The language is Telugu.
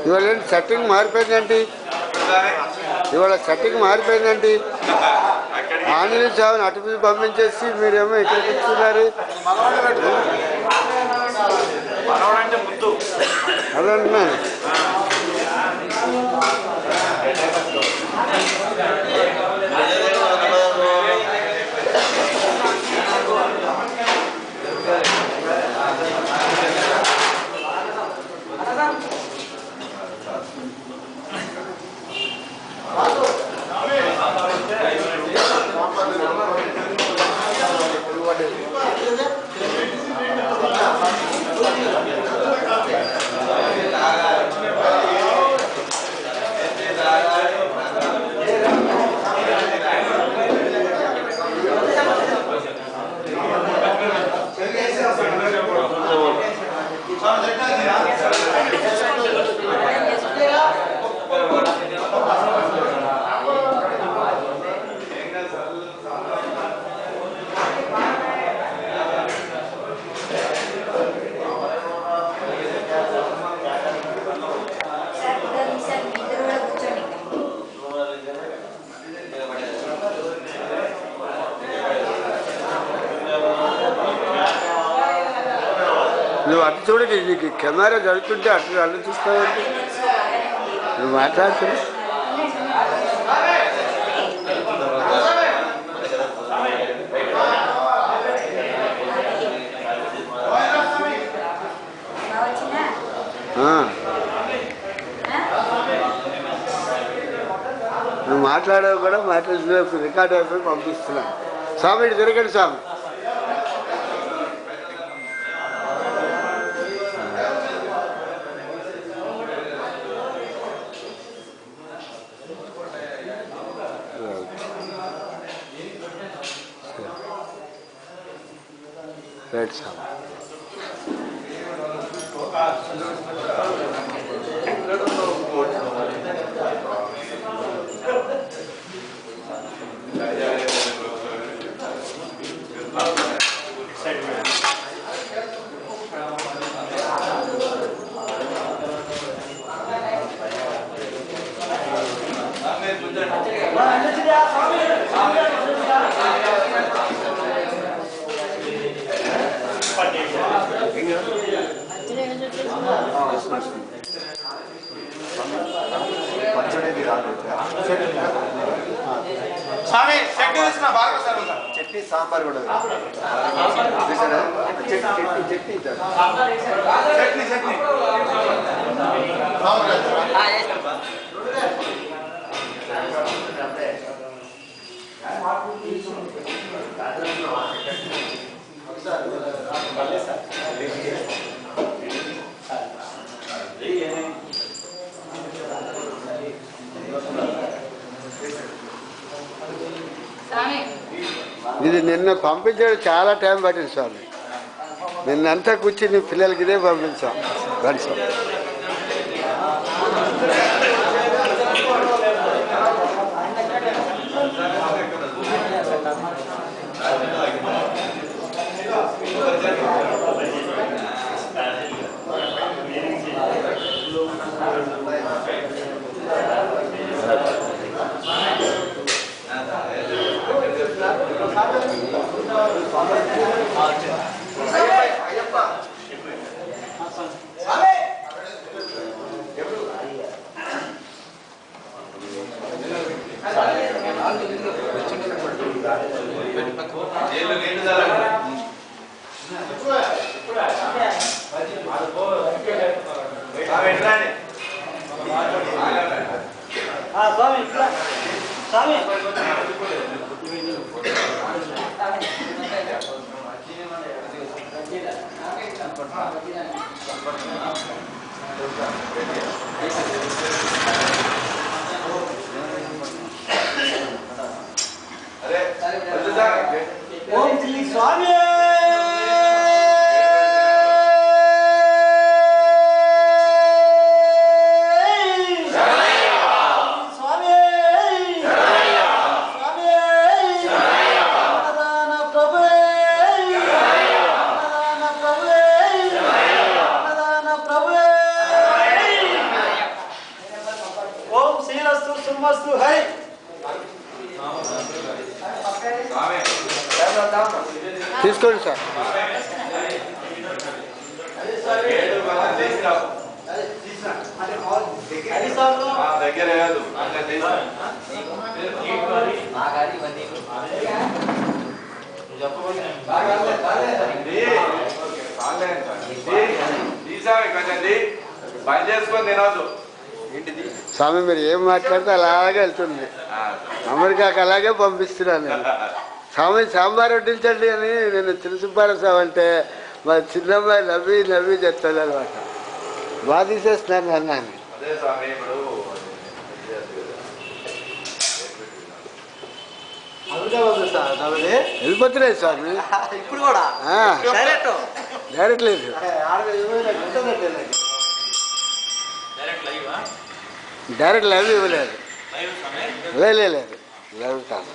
ఇవాళ ఏంటి సెట్టింగ్ మారిపోయిందండి? ఇవాళ సెట్టింగ్ మారిపోయిందండి. ఆంజనేయ స్వామిని అటు పంపించేసి మీరేమో ఇక్కడ కూర్చున్నారు. అదే అంటున్నాను. నువ్వు అటు చూడండి, నీకు కెమెరా జరుగుతుంటే అటు అల్లు చూస్తావండి. నువ్వు మాట్లాడుతున్నా నువ్వు మాట్లాడేవి కూడా మాట్లాడుతున్నా రికార్డ్ అయిపోయి పంపిస్తున్నాను. స్వామి ఇటు తిరగండి స్వామి. రైట్ స్వామి. స్వామి చట్నీ తీసుకున్నా బాగా సార్. చట్నీ సాంబార్ కూడా చట్నీ ఇది నిన్న పంపించడం చాలా టైం పట్టింది స్వామి. నిన్నంతా కూర్చుని పిల్లలకి ఇదే పంపించాం. కనీసం ఓం శ్రీ స్వామి. తీసుకోండి సార్. దగ్గర పని చేసుకొని తినవద్దు. స్వామి మీరు ఏం మాట్లాడితే అలాగే వెళ్తుంది. అమెరికాకి అలాగే పంపిస్తున్నాను నేను. స్వామి సాంబార్ వడ్డించండి అని నేను తిరుసుబ్బారావు అంటే మా చిన్నమ్మాయి నవ్వి నవ్వి చెప్తాను అనమాట. బాగా తీసేస్తున్నాను అన్నాను. వెళ్ళిపోతున్నాయి స్వామి. ఇప్పుడు కూడా డైరెక్ట్ లేదు, డైరెక్ట్ లైవ్ ఇవ్వలేదు. లేదు లైవ్ కాదు.